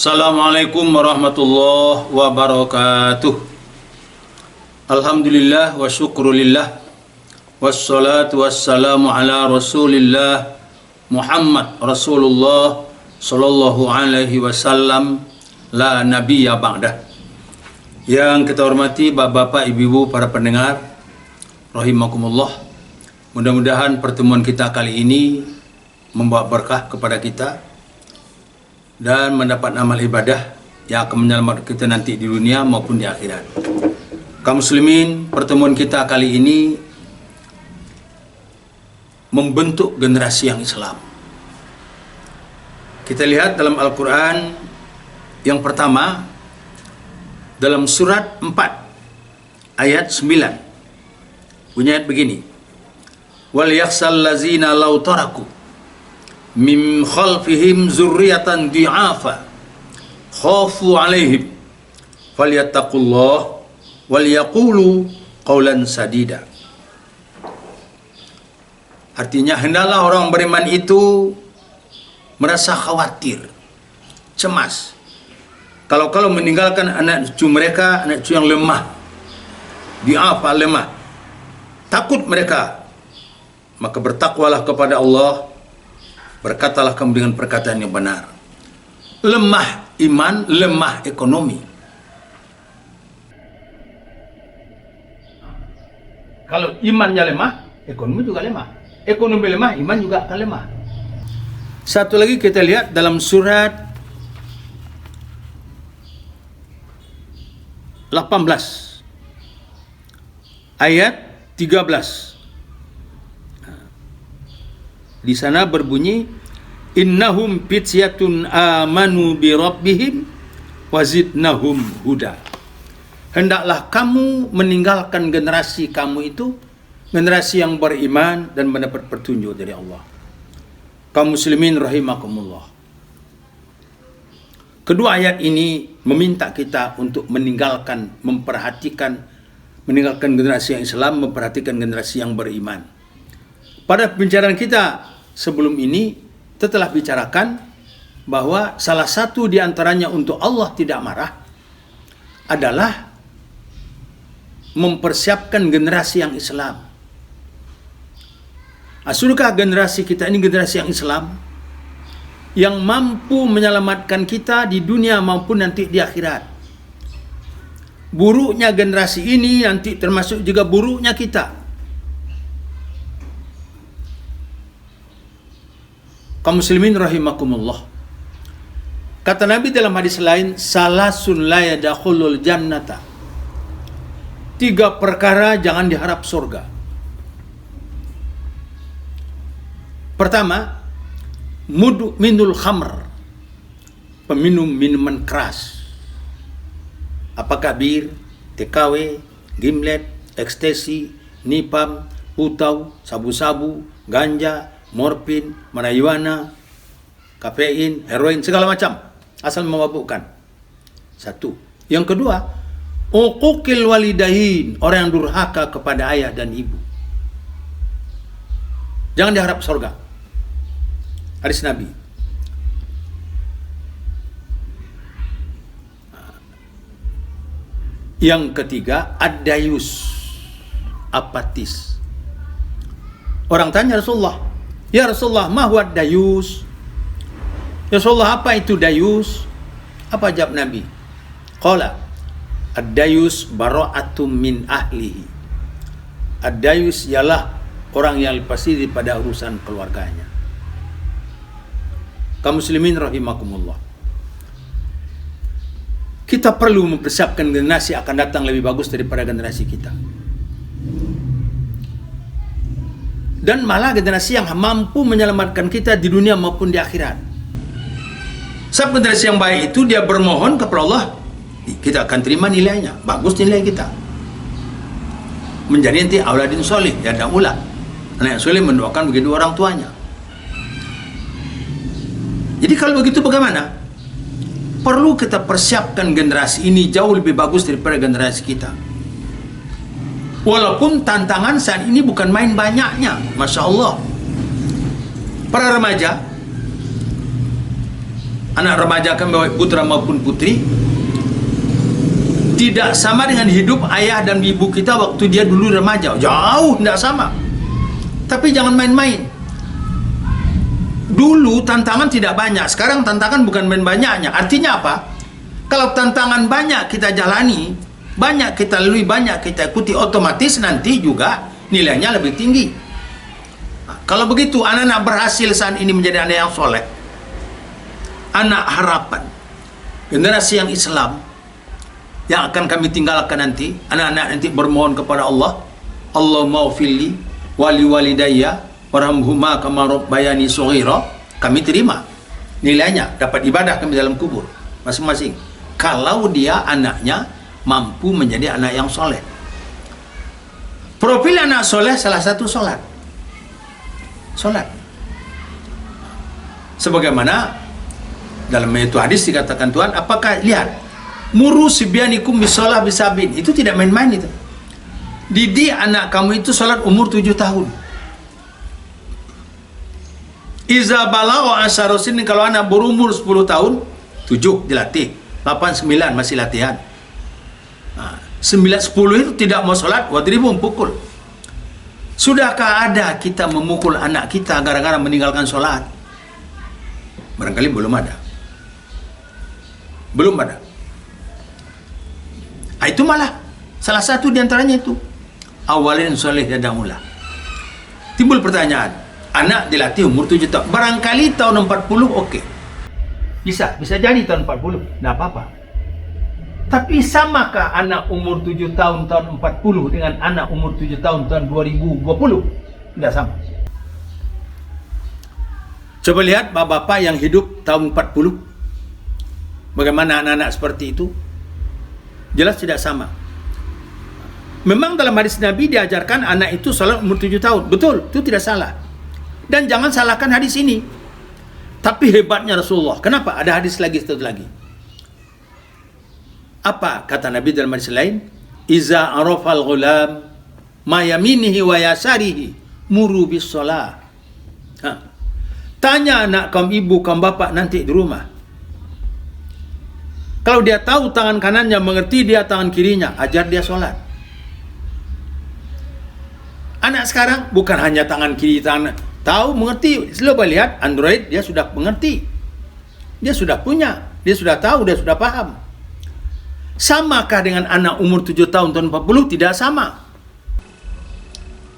Assalamualaikum warahmatullahi wabarakatuh. Alhamdulillah wa syukrulillah. Wassalatu wassalamu ala rasulillah Muhammad Rasulullah sallallahu alaihi wasallam, la nabiyya ba'dah. Yang kita hormati bapak-bapak, ibu-ibu, para pendengar rahimakumullah. Mudah-mudahan pertemuan kita kali ini membawa berkah kepada kita dan mendapat amal ibadah yang akan menyelamatkan kita nanti di dunia maupun di akhirat. Kaum muslimin, pertemuan kita kali ini membentuk generasi yang Islam. Kita lihat dalam Al-Quran yang pertama, dalam surat 4 ayat 9, bunyi ayat begini: wal yakhsal lazina law taraku min khalfihim zurriyatan di'afa khafu alaihim falyattaqullah wal yaqulu qawlan sadida. Artinya, hendaklah orang beriman itu merasa khawatir, cemas kalau meninggalkan anak cucu mereka, anak cucu yang lemah, di'afa, lemah, takut mereka, maka bertakwalah kepada Allah, berkatalah kamu dengan perkataan yang benar. Lemah iman, lemah ekonomi. Kalau imannya lemah, ekonomi juga lemah. Ekonomi lemah, iman juga akan lemah. Satu lagi kita lihat dalam surat 18 ayat 13. Di sana berbunyi, innahum fityatun amanu bi rabbihim wazidnahum huda. Hendaklah kamu meninggalkan generasi kamu itu, generasi yang beriman dan mendapat petunjuk dari Allah. Kaum muslimin rahimakumullah. Kedua ayat ini meminta kita untuk meninggalkan generasi yang Islam, memperhatikan generasi yang beriman. Pada pembicaraan kita sebelum ini telah bicarakan bahwa salah satu di antaranya untuk Allah tidak marah adalah mempersiapkan generasi yang Islam. Sudahkah generasi kita ini generasi yang Islam yang mampu menyelamatkan kita di dunia maupun nanti di akhirat? Buruknya generasi ini nanti termasuk juga buruknya kita. Kaum muslimin rahimakumullah. Kata Nabi dalam hadis lain, salasun la yadkhulul jannata. 3 perkara jangan diharap surga. Pertama, mudminul khamr, peminum minuman keras. Apakah bir, TKW, gimlet, ekstasi, nipam, putau, sabu-sabu, ganja, morfin, marijuana, kafein, heroin, segala macam, asal memabukkan. Satu. Yang kedua, uquqil walidain, orang yang durhaka kepada ayah dan ibu. Jangan diharap surga. Hadis Nabi. Yang ketiga, ad-dayus, apatis. Orang tanya Rasulullah, ya Rasulullah, ma huwa dayus? Ya Rasulullah, apa itu dayus? Apa jawab Nabi? Qala, ad-dayus bara'atum min ahlihi. Ad-dayus ialah orang yang lepas diri pada urusan keluarganya. Kaum muslimin rahimakumullah. Kita perlu mempersiapkan generasi akan datang lebih bagus daripada generasi kita. Dan malah generasi yang mampu menyelamatkan kita di dunia maupun di akhirat. Sebab generasi yang baik itu dia bermohon kepada Allah, kita akan terima nilainya, bagus nilai kita. Menjadi nanti auladin soleh, ya daulah. Anak yang soleh mendoakan begitu orang tuanya. Jadi kalau begitu bagaimana? Perlu kita persiapkan generasi ini jauh lebih bagus daripada generasi kita. Walaupun tantangan saat ini bukan main banyaknya, Masya Allah. Para remaja anak remaja kami baik putra maupun putri, tidak sama dengan hidup ayah dan ibu kita waktu dia dulu remaja. Jauh tidak sama. Tapi jangan main-main. Dulu tantangan tidak banyak, sekarang tantangan bukan main banyaknya. Artinya apa? Kalau tantangan banyak kita jalani, banyak kita lalui, banyak kita ikuti, otomatis nanti juga nilainya lebih tinggi. Nah, kalau begitu anak-anak berhasil saat ini menjadi anak yang soleh, anak harapan, generasi yang Islam yang akan kami tinggalkan nanti, anak-anak nanti bermohon kepada Allah, Allahumma ufilli wali walidayya warhamhuma kama rabbayani shaghira, kami terima nilainya, dapat ibadah kami dalam kubur masing-masing kalau dia anaknya mampu menjadi anak yang soleh. Profil anak soleh salah satu solat. Sebagaimana dalam itu hadis dikatakan Tuhan, apakah lihat muru sibyanikum bisolah bisabin, itu tidak main-main itu. Didik anak kamu itu sholat umur 7 tahun. Iza balagha asyarosin, kalau anak berumur 10 tahun, 7 dilatih, 8, 9 masih latihan. Nah, 9, 10 itu tidak mau sholat, wadribu, pukul. Sudahkah ada kita memukul anak kita gara-gara meninggalkan sholat? Barangkali belum ada. Belum ada. Nah, itu malah salah satu diantaranya itu. Awalin soleh yadamula. Timbul pertanyaan, anak dilatih umur 7 tahun. Barangkali tahun 40 oke. Bisa jadi tahun 40, tidak apa-apa. Tapi samakah anak umur 7 tahun tahun 40 dengan anak umur 7 tahun tahun 2020? Tidak sama. Coba lihat bapak-bapak yang hidup tahun 40. Bagaimana anak-anak seperti itu? Jelas tidak sama. Memang dalam hadis Nabi diajarkan anak itu salat umur 7 tahun. Betul, itu tidak salah. Dan jangan salahkan hadis ini. Tapi hebatnya Rasulullah. Kenapa? Ada hadis lagi, satu lagi. Apa kata Nabi dalam hadis lain? Iza arafal ghulam ma yaminihi wa yasarihi muru bis shalah. Tanya anak kaum ibu, kaum bapak nanti di rumah. Kalau dia tahu tangan kanannya, mengerti dia tangan kirinya, ajar dia sholat. Anak sekarang bukan hanya tangan kiri, tangan tahu, mengerti. Coba lihat Android, dia sudah mengerti. Dia sudah punya, dia sudah tahu, dia sudah paham. Samakah dengan anak umur 7 tahun tahun 40? Tidak sama.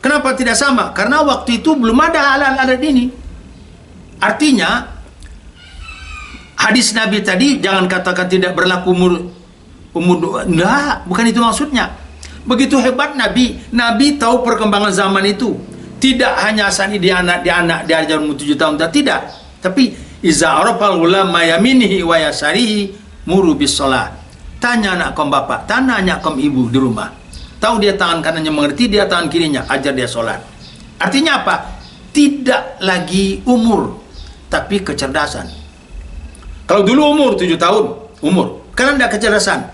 Kenapa tidak sama? Karena waktu itu belum ada alat-alat ini. Artinya hadis Nabi tadi jangan katakan tidak berlaku umur enggak, bukan itu maksudnya. Begitu hebat Nabi tahu perkembangan zaman itu. Tidak hanya asal dia diajar umur 7 tahun, tidak. Tapi iza arafal ghulam ma yaminihi wa yasarihi muru bis shalah. Tanya anak kaum bapak, tanya anak kaum ibu di rumah. Tahu dia tangan kanannya, mengerti dia tangan kirinya, ajar dia sholat. Artinya apa? Tidak lagi umur, tapi kecerdasan. Kalau dulu umur 7 tahun, umur. Sekarang tidak kecerdasan.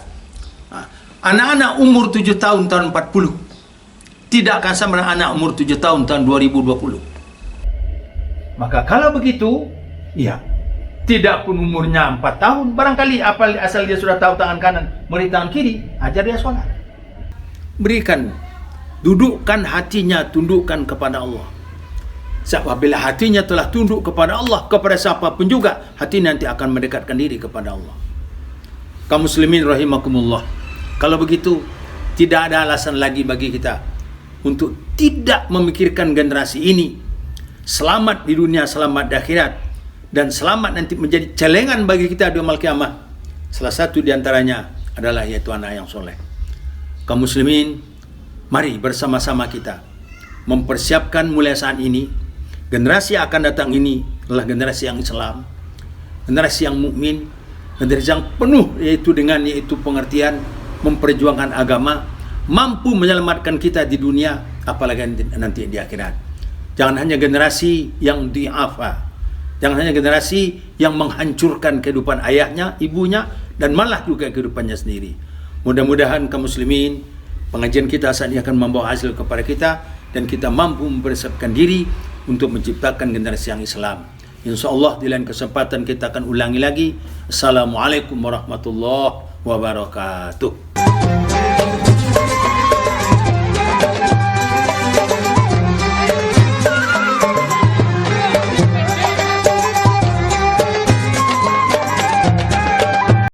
Anak-anak umur 7 tahun tahun 40 tidak akan sama dengan anak umur 7 tahun tahun 2020. Maka kalau begitu, ya, tidak pun umurnya 4 tahun, barangkali asal dia sudah tahu tangan kanan, mengerti tangan kiri, ajar dia sholat. Berikan, dudukkan hatinya, tundukkan kepada Allah. Sebab bila hatinya telah tunduk kepada Allah, kepada siapapun juga, hati nanti akan mendekatkan diri kepada Allah. Kaum muslimin rahimakumullah. Kalau begitu, tidak ada alasan lagi bagi kita untuk tidak memikirkan generasi ini selamat di dunia, selamat di akhirat, dan selamat nanti menjadi celengan bagi kita di yaumul qiyamah. Salah satu diantaranya adalah yaitu anak yang soleh. Kaum muslimin, mari bersama-sama kita mempersiapkan mulai saat ini. Generasi yang akan datang ini adalah generasi yang Islam, generasi yang mukmin, generasi yang penuh yaitu pengertian memperjuangkan agama, mampu menyelamatkan kita di dunia, apalagi nanti di akhirat. Jangan hanya generasi yang di'afa, jangan hanya generasi yang menghancurkan kehidupan ayahnya, ibunya, dan malah juga kehidupannya sendiri. Mudah-mudahan kaum muslimin, pengajian kita saat ini akan membawa hasil kepada kita, dan kita mampu mempersiapkan diri untuk menciptakan generasi yang Islam, Insya Allah di lain kesempatan kita akan ulangi lagi. Assalamualaikum warahmatullahi wabarakatuh.